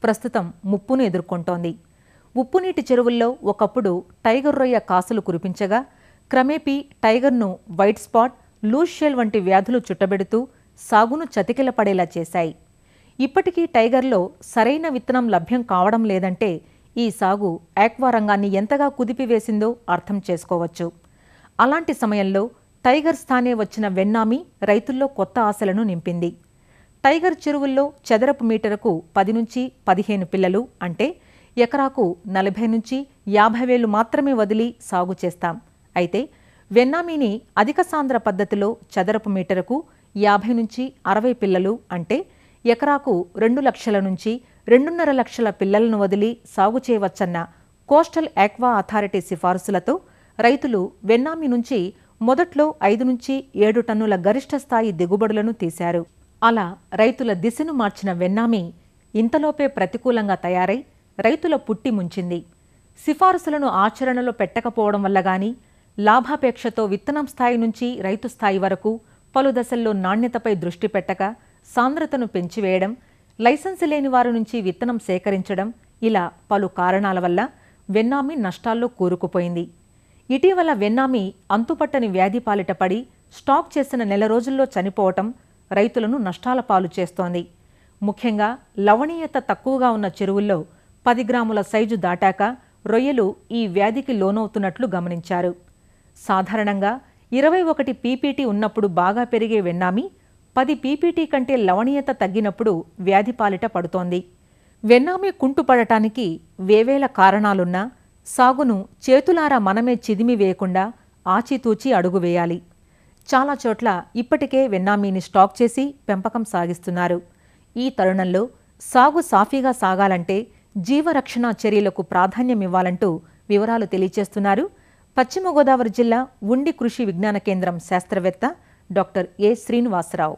ప్రస్తుతం ముప్పును ఎదుర్కొంటోంది. ఉప్పునీటి చెరువుల్లో ఒకప్పుడు టైగర్ రొయ్య కాసులు కురిపించగా క్రమేపీ టైగర్ను వైట్ స్పాట్, లూజ్ షెల్ వంటి వ్యాధులు చుట్టబెడుతూ సాగును చతికిలపడేలా చేశాయి. ఇప్పటికీ టైగర్లో సరైన విత్తనం లభ్యం కావడం లేదంటే ఈ సాగు ఆక్వా రంగాన్ని ఎంతగా కుదిపివేసిందో అర్థం చేసుకోవచ్చు. అలాంటి సమయంలో టైగర్ స్థానే వచ్చిన వెన్నామి రైతుల్లో కొత్త ఆశలను నింపింది. టైగర్ చెరువుల్లో చదరపు మీటరుకు 10 నుంచి 15 పిల్లలు అంటే ఎకరాకు 40 నుంచి 50,000 మాత్రమే వదిలి సాగు చేస్తాం. అయితే వెన్నామీని అధిక సాంద్ర పద్ధతిలో చదరపు మీటరుకు 50 నుంచి 60 పిల్లలు అంటే ఎకరాకు 2 లక్షల నుంచి 2.5 లక్షల పిల్లలను వదిలి సాగు చేయవచ్చన్న కోస్టల్ ఆక్వా అథారిటీ సిఫారసులతో రైతులు వెన్నామి నుంచి మొదట్లో 5 నుంచి 7 టన్నుల గరిష్ట స్థాయి దిగుబడులను తీశారు. అలా రైతుల దిశను మార్చిన వెన్నామి ఇంతలోపే ప్రతికూలంగా తయారై రైతుల పుట్టి ముంచింది. సిఫారసులను ఆచరణలో పెట్టకపోవడం వల్ల గాని, లాభాపేక్షతో విత్తనం స్థాయి నుంచి రైతు స్థాయి వరకు పలు దశల్లో నాణ్యతపై దృష్టి పెట్టక సాంద్రతను పెంచివేయడం, లైసెన్సు లేని వారి నుంచి విత్తనం సేకరించడం, ఇలా పలు కారణాల వల్ల వెన్నామి నష్టాల్లో కూరుకుపోయింది. ఇటీవల వెన్నామి అంతుపట్టని వ్యాధి పాలిట పడి స్టాక్ చేసిన నెల రోజుల్లో చనిపోవటం రైతులను నష్టాల పాలు చేస్తోంది. ముఖ్యంగా లవణీయత తక్కువగా ఉన్న చెరువుల్లో 10 గ్రాముల సైజు దాటాక రొయ్యలు ఈ వ్యాధికి లోనవుతున్నట్లు గమనించారు. సాధారణంగా 21 పీపీటీ ఉన్నప్పుడు బాగా పెరిగే వెన్నామి 10 పీపీటీ కంటే లవణీయత తగ్గినప్పుడు వ్యాధి పాలిట పడుతోంది. వెన్నామి కుంటుపడటానికి వేవేల కారణాలున్నా సాగును చేతులారా మనమే చిదిమి వేయకుండా ఆచితూచి అడుగు వేయాలి. చాలా చోట్ల ఇప్పటికే వెన్నామీని స్టాక్ చేసి పెంపకం సాగిస్తున్నారు. ఈ తరుణంలో సాగు సాఫీగా సాగాలంటే జీవరక్షణ చర్యలకు ప్రాధాన్యమివ్వాలంటూ వివరాలు తెలియచేస్తున్నారు పశ్చిమ గోదావరి జిల్లా ఉండి కృషి విజ్ఞాన కేంద్రం శాస్త్రవేత్త డాక్టర్ ఏ శ్రీనివాసరావు.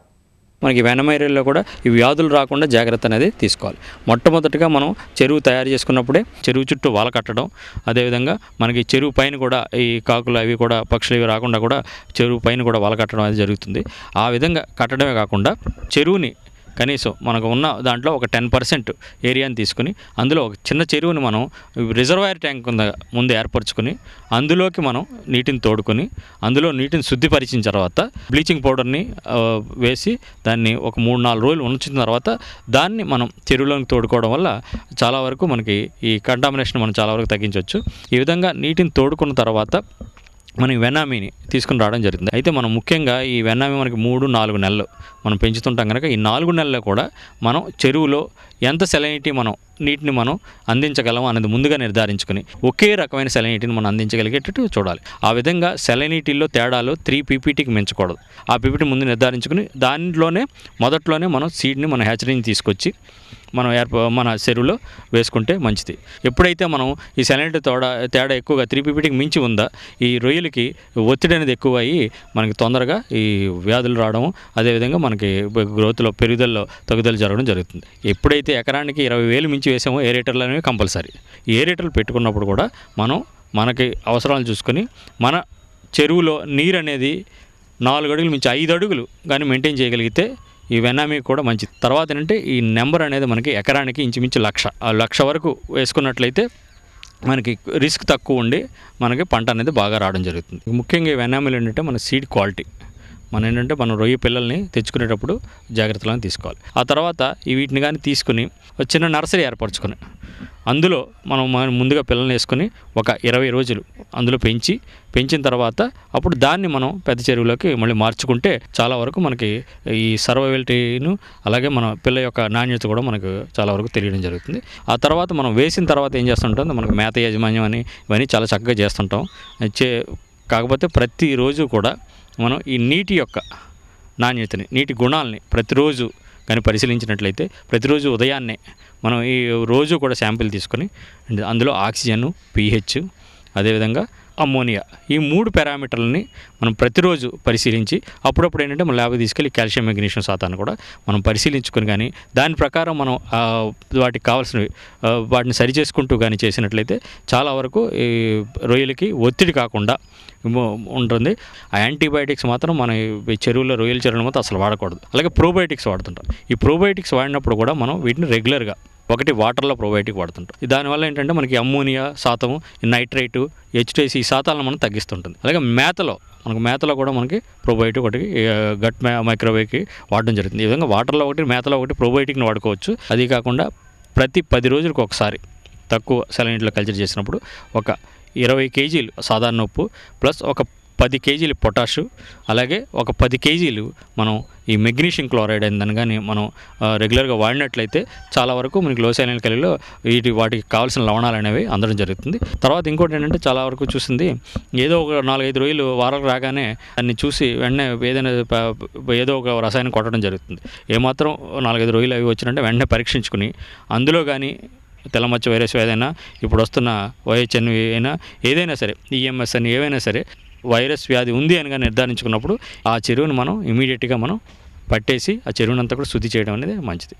మనకి వెనమైరీల్లో కూడా ఈ వ్యాధులు రాకుండా జాగ్రత్త అనేది తీసుకోవాలి. మొట్టమొదటిగా మనం చెరువు తయారు చేసుకున్నప్పుడే చెరువు చుట్టూ వాల కట్టడం, అదేవిధంగా మనకి చెరువు పైన కూడా ఈ కాకులు అవి కూడా పక్షులు ఇవి రాకుండా కూడా చెరువు పైన కూడా వాల కట్టడం అనేది జరుగుతుంది. ఆ విధంగా కట్టడమే కాకుండా చెరువుని కనీసం మనకు ఉన్న దాంట్లో ఒక 10% ఏరియాని తీసుకుని అందులో ఒక చిన్న చెరువుని మనం రిజర్వాయర్ ట్యాంక్ ముందు ఏర్పరచుకొని అందులోకి మనం నీటిని తోడుకొని అందులో నీటిని శుద్ధిపరిచిన తర్వాత బ్లీచింగ్ పౌడర్ని వేసి దాన్ని ఒక 3-4 రోజులు ఉంచిన తర్వాత దాన్ని మనం చెరువులోకి తోడుకోవడం వల్ల చాలా వరకు మనకి ఈ కంటామినేషన్ మనం చాలా వరకు తగ్గించవచ్చు. ఈ విధంగా నీటిని తోడుకున్న తర్వాత మనకి వెన్నామీని తీసుకుని రావడం జరుగుతుంది. అయితే మనం ముఖ్యంగా ఈ వెన్నామీ మనకి 3-4 నెలలు మనం పెంచుతుంటాం కనుక ఈ 4 నెలల్లో కూడా మనం చెరువులో ఎంత సెలనిటీ మనం నీటిని మనం అందించగలం అనేది ముందుగా నిర్ధారించుకుని ఒకే రకమైన సెలనిటీని మనం అందించగలిగేటట్టు చూడాలి. ఆ విధంగా సెలనిటీల్లో తేడాలు 3 పీపీటీకి మించకూడదు. ఆ పీపీటీ ముందు నిర్ధారించుకుని దాంట్లోనే మొదట్లోనే మనం సీడ్ని మన హ్యాచరీని తీసుకొచ్చి మనం మన చెరువులో వేసుకుంటే మంచిది. ఎప్పుడైతే మనం ఈ సెలనిటీ తేడా ఎక్కువగా 3 పీపీటీకి మించి ఉందా ఈ రొయ్యలకి ఒత్తిడి అనేది ఎక్కువ అయ్యి మనకి తొందరగా ఈ వ్యాధులు రావడం, అదేవిధంగా మనకి గ్రోత్లో పెరుగుదలలో తగ్గుదల జరగడం జరుగుతుంది. ఎప్పుడైతే ఎకరానికి 20,000 మించి వేసామో ఏరేటర్లు అనేవి కంపల్సరీ. ఈ ఏరేటర్లు పెట్టుకున్నప్పుడు కూడా మనకి అవసరాలు చూసుకొని మన చెరువులో నీరు అనేది 4 అడుగులు మించి 5 అడుగులు కానీ మెయింటైన్ చేయగలిగితే ఈ వెన్నామీ కూడా మంచిది. తర్వాత ఏంటంటే ఈ నెంబర్ అనేది మనకి ఎకరానికి ఇంచుమించు 1,00,000 వరకు వేసుకున్నట్లయితే మనకి రిస్క్ తక్కువ ఉండి మనకి పంట అనేది బాగా రావడం జరుగుతుంది. ముఖ్యంగా ఈ వెన్నామీలు ఏంటంటే మన సీడ్ క్వాలిటీ మనం రొయ్య పిల్లల్ని తెచ్చుకునేటప్పుడు జాగ్రత్తలను తీసుకోవాలి. ఆ తర్వాత వీటిని కానీ తీసుకుని చిన్న నర్సరీ ఏర్పరచుకొని అందులో మనం ముందుగా పిల్లల్ని వేసుకొని ఒక 20 రోజులు అందులో పెంచిన తర్వాత అప్పుడు దాన్ని మనం పెద్ద చెరువులోకి మళ్ళీ మార్చుకుంటే చాలా వరకు మనకి ఈ సర్వైవలిటీను అలాగే మన పిల్ల యొక్క నాణ్యత కూడా మనకు చాలా వరకు తెలియడం జరుగుతుంది. ఆ తర్వాత మనం వేసిన తర్వాత ఏం చేస్తుంటాం, మనకు మేత యాజమాన్యం అని ఇవన్నీ చాలా చక్కగా చేస్తుంటాం. కాకపోతే ప్రతిరోజు కూడా మనం ఈ నీటి యొక్క నాణ్యతని, నీటి గుణాలని ప్రతిరోజు కానీ పరిశీలించినట్లయితే ప్రతిరోజు ఉదయాన్నే మనం ఈ రోజు కూడా శాంపిల్ తీసుకొని అందులో ఆక్సిజన్, pH, అదేవిధంగా అమ్మోనియా ఈ 3 పారామీటర్లని మనం ప్రతిరోజు పరిశీలించి అప్పుడప్పుడు ఏంటంటే మన ల్యాబ్కి తీసుకెళ్ళి కాల్షియం మెగ్నీషియం శాతాన్ని కూడా మనం పరిశీలించుకొని కానీ దాని ప్రకారం మనం వాటికి కావాల్సినవి వాటిని సరిచేసుకుంటూ కానీ చేసినట్లయితే చాలా వరకు ఈ రొయ్యలకి ఒత్తిడి కాకుండా ఉంటుంది. ఆ యాంటీబయాటిక్స్ మాత్రం మన చెరువులో రొయ్యల చెరువులు మాత్రం అసలు వాడకూడదు. అలాగే ప్రోబయోటిక్స్ వాడుతుంటాం. ఈ ప్రోబయోటిక్స్ వాడినప్పుడు కూడా మనం వీటిని రెగ్యులర్గా ఒకటి వాటర్లో ప్రోబయోటిక్ వాడుతుంటాం. దానివల్ల ఏంటంటే మనకి అమ్మోనియా శాతం, నైట్రేటు, హెచ్టీసీ ఈ శాతాలను మనం తగ్గిస్తుంటుంది. అలాగే మేతలో కూడా మనకి ప్రోబయోటిక్ ఒకటి గట్ మైక్రోవేవ్కి వాడడం జరుగుతుంది. ఈ విధంగా వాటర్లో ఒకటి, మేతలో ఒకటి ప్రోబయోటిక్ని వాడుకోవచ్చు. అది కాకుండా ప్రతి 10 రోజులకు ఒకసారి తక్కువ సెలైన్లో కల్చర్ చేసినప్పుడు ఒక 20 కేజీలు సాధారణ ఉప్పు ప్లస్ ఒక 10 కేజీలు పొటాషు, అలాగే ఒక 10 కేజీలు మనం ఈ మెగ్నీషియం క్లోరైడ్ అయిందని కానీ మనం రెగ్యులర్గా వాడినట్లయితే చాలా వరకు మనకి లో సెలైన్ కలిలో వాటికి కావాల్సిన లవణాలు అనేవి అందడం జరుగుతుంది. తర్వాత ఇంకోటి ఏంటంటే చాలా వరకు చూసింది ఏదో ఒక 4-5 రోజులు వారాలు రాగానే దాన్ని చూసి వెంటనే ఏదో ఒక రసాయనం కొట్టడం జరుగుతుంది. ఏమాత్రం 4-5 రోజులు అవి వచ్చినంటే వెంటనే పరీక్షించుకుని అందులో కానీ తెల్లమచ్చ వైరస్ ఏదైనా, ఇప్పుడు వస్తున్న OHNV అయినా, ఏదైనా సరే EMS అని ఏవైనా సరే వైరస్ వ్యాధి ఉంది అని నిర్ధారించుకున్నప్పుడు ఆ చెరువును మనం ఇమీడియట్గా మనం పట్టేసి ఆ చెరువునంతా కూడా శుద్ధి చేయడం అనేది మంచిది.